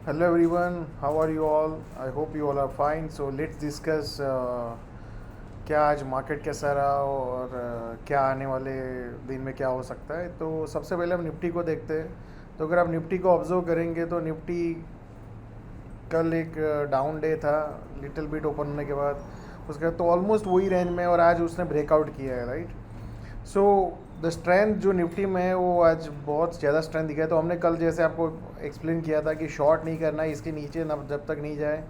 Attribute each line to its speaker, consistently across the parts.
Speaker 1: Hello everyone, how are you all? I hope you all are fine. So let's discuss क्या आज market कैसा रहा और क्या आने वाले दिन में क्या हो सकता है। तो सबसे पहले हम निफ्टी को देखते हैं। तो अगर आप निफ्टी को ऑब्जर्व करेंगे तो निफ्टी कल एक डाउन डे था, लिटिल बिट ओपन होने के बाद उसके बाद तो ऑलमोस्ट वही रेंज में, और आज उसने ब्रेकआउट किया है, राइट। सो द स्ट्रेंथ जो निफ्टी में है वो आज बहुत ज़्यादा स्ट्रेंथ दिखा है। तो हमने कल जैसे आपको एक्सप्लेन किया था कि शॉर्ट नहीं करना है इसके नीचे ना, जब तक नहीं जाए।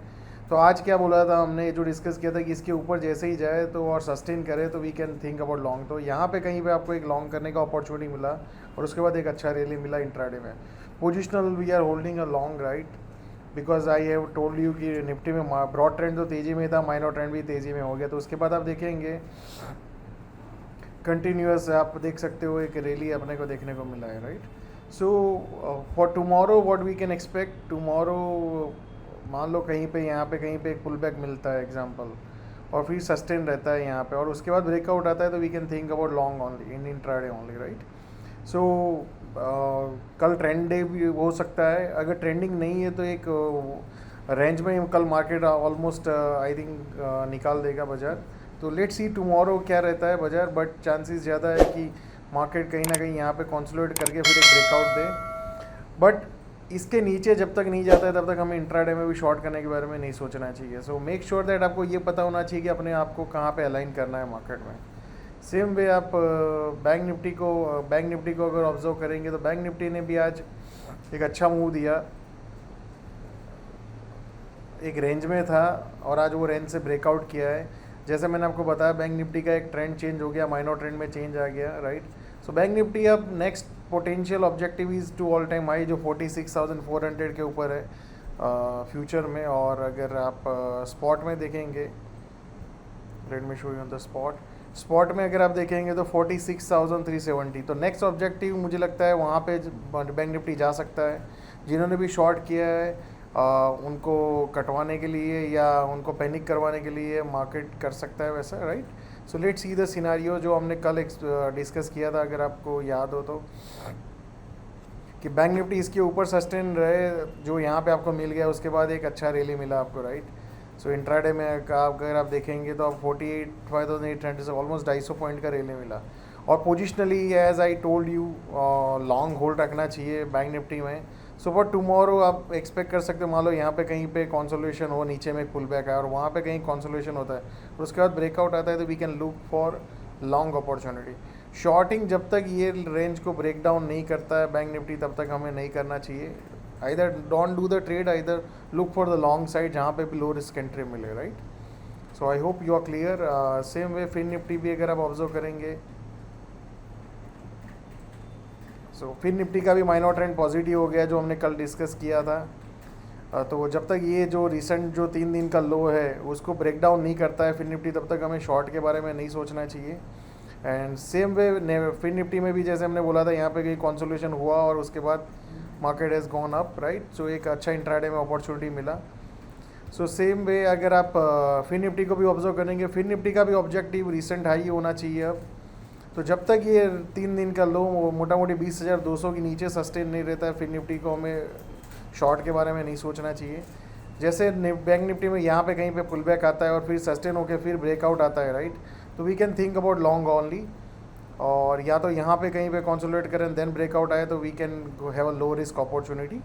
Speaker 1: तो आज क्या बोला था हमने, जो डिस्कस किया था कि इसके ऊपर जैसे ही जाए तो और सस्टेन करे तो we can think about long. तो यहाँ पे कहीं पे आपको एक लॉन्ग करने का अपॉर्चुनिटी मिला और उसके बाद एक अच्छा रैली मिला इंट्राडे में। Positional we are holding a long, right, because I have told you कि निफ्टी में ब्रॉड ट्रेंड तो तेज़ी में था, माइनर ट्रेंड भी तेज़ी में हो गया। तो उसके बाद आप देखेंगे कंटिन्यूस आप देख सकते हो एक रैली अपने को देखने को मिला है, right. So for tomorrow what we can expect tomorrow, मान लो कहीं पे यहाँ पे कहीं पे एक पुल बैक मिलता है एग्जांपल, और फिर सस्टेन रहता है यहाँ पे और उसके बाद ब्रेकआउट आता है, तो we can think about long only in intraday only, right. So कल ट्रेंड डे भी हो सकता है। अगर ट्रेंडिंग नहीं है तो एक रेंज में कल मार्केट ऑलमोस्ट आई थिंक निकाल देगा बाजार। तो लेट्स सी टुमारो क्या रहता है बाजार, बट चांसेस ज़्यादा है कि मार्केट कहीं ना कहीं यहाँ पे कंसोलिडेट करके फिर एक ब्रेकआउट दे। बट इसके नीचे जब तक नहीं जाता है तब तक हमें इंट्राडे में भी शॉर्ट करने के बारे में नहीं सोचना चाहिए। सो मेक श्योर दैट आपको ये पता होना चाहिए कि अपने आप को कहाँ पे अलाइन करना है मार्केट में। सेम वे आप बैंक निफ्टी को अगर ऑब्जर्व करेंगे तो बैंक निफ्टी ने भी आज एक अच्छा मूव दिया, एक रेंज में था और आज वो रेंज से ब्रेकआउट किया है। जैसे मैंने आपको बताया बैंक निफ्टी का एक ट्रेंड चेंज हो गया, माइनर ट्रेंड में चेंज आ गया, राइट। सो बैंक निफ्टी अब next potential objective is to all time high जो 46,400 के ऊपर है फ्यूचर में। और अगर आप स्पॉट में देखेंगे, let me show you on the spot में अगर आप देखेंगे तो 46,370, तो नेक्स्ट ऑब्जेक्टिव मुझे लगता है वहाँ पे बैंक निफ्टी जा सकता है। जिन्होंने भी शॉर्ट किया है उनको कटवाने के लिए या उनको पैनिक करवाने के लिए मार्केट कर सकता है वैसा, right. So let's see the scenario जो हमने कल डिस्कस किया था, अगर आपको याद हो तो, कि बैंक निफ्टी इसके ऊपर सस्टेन रहे जो यहाँ पे आपको मिल गया, उसके बाद एक अच्छा रैली मिला आपको, राइट। सो इंट्राडे में अगर आप देखेंगे तो आप 48,800 से ऑलमोस्ट 250 पॉइंट का रैली मिला। और positionally as I told you long hold रखना चाहिए बैंक निफ्टी में। सो फॉर टुमारो आप एक्सपेक्ट कर सकते हो, मान लो यहाँ पे कहीं पे कॉन्सोलेशन हो, नीचे में एक पुल बैक है और वहाँ पे कहीं कॉन्सोलेशन होता है और उसके बाद ब्रेकआउट आता है, तो we can look for long opportunity. Shorting जब तक ये रेंज को ब्रेक डाउन नहीं करता है बैंक निफ्टी तब तक हमें नहीं करना चाहिए। Either don't do the trade, either look for the long side जहाँ पे भी लो रिस्क एंट्री मिले, right. So I hope you are clear. Same way fin Nifty भी अगर आप ऑब्जर्व करेंगे, सो फिन निफ्टी का भी माइनर ट्रेंड पॉजिटिव हो गया जो हमने कल डिस्कस किया था। तो जब तक ये जो रिसेंट जो 3 दिन का लो है उसको ब्रेक डाउन नहीं करता है फिन निफ्टी, तब तक हमें शॉर्ट के बारे में नहीं सोचना चाहिए। And same way fin Nifty में भी जैसे हमने बोला था, यहाँ पे कहीं कॉन्सोलेशन हुआ और उसके बाद market has gone up, right. So एक अच्छा इंट्राडे में अपॉर्चुनिटी मिला। सो सेम वे अगर आप फिन निफ्टी को भी ऑब्जर्व करेंगे, फिन निफ्टी का भी ऑब्जेक्टिव रिसेंट हाई होना चाहिए अब। तो जब तक ये 3 दिन का लो मोटा मोटी 20,200 के नीचे सस्टेन नहीं रहता है फिन निफ्टी को, हमें शॉर्ट के बारे में नहीं सोचना चाहिए। जैसे बैंक निफ्टी में यहाँ पे कहीं पे पुल बैक आता है और फिर सस्टेन होकर फिर ब्रेकआउट आता है, राइट। तो we can think about long only, और या तो यहाँ पे कहीं पे कंसोलिडेट करें देन ब्रेकआउट आए तो we can have a low risk opportunity.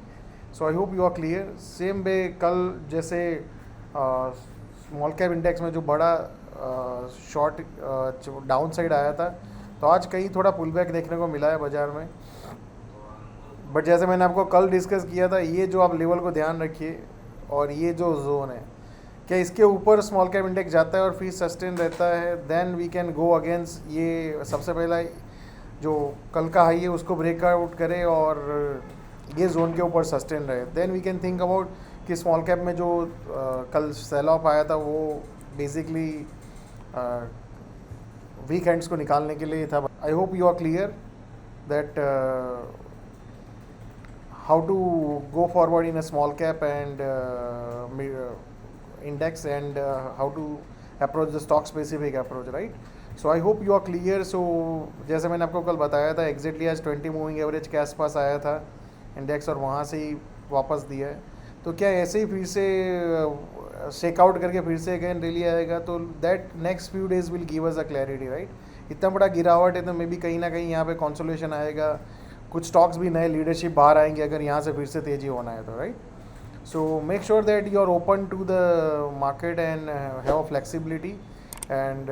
Speaker 1: So I hope you are clear. Same way कल जैसे स्मॉल कैप इंडेक्स में जो बड़ा शॉर्ट डाउन साइड आया था, तो आज कहीं थोड़ा पुल बैक देखने को मिला है बाज़ार में। बट जैसे मैंने आपको कल डिस्कस किया था, ये जो आप लेवल को ध्यान रखिए और ये जो जोन है, क्या इसके ऊपर स्मॉल कैप इंडेक्स जाता है और फिर सस्टेन रहता है, then we can go against ये सबसे पहला जो कल का हाई है उसको ब्रेकआउट करे और ये जोन के ऊपर सस्टेन रहे, then we can think about कि स्मॉल कैप में जो कल सेल ऑफ आया था वो बेसिकली वीक हैंड्स को निकालने के लिए था। I hope you are clear that how to go forward in a small cap and index, and how to approach the stock specific approach, right. So I hope you are clear. So जैसे मैंने आपको कल बताया था exactly आज 20 moving average के आसपास आया था इंडेक्स और वहाँ से ही वापस दिया है। तो क्या ऐसे ही फिर से शेकआउट करके फिर से अगेन रैली आएगा, तो that next few days will give us a clarity, right. इतना बड़ा गिरावट है तो मे बी कहीं ना कहीं यहाँ पे कंसोलेशन आएगा, कुछ स्टॉक्स भी नए लीडरशिप बाहर आएंगे अगर यहाँ से फिर से तेजी होना है तो, right. So make sure that you are open to the market and have a flexibility, and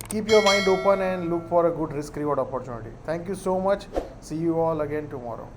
Speaker 1: keep your mind open and look for a good risk reward opportunity. Thank you so much. See you all again tomorrow.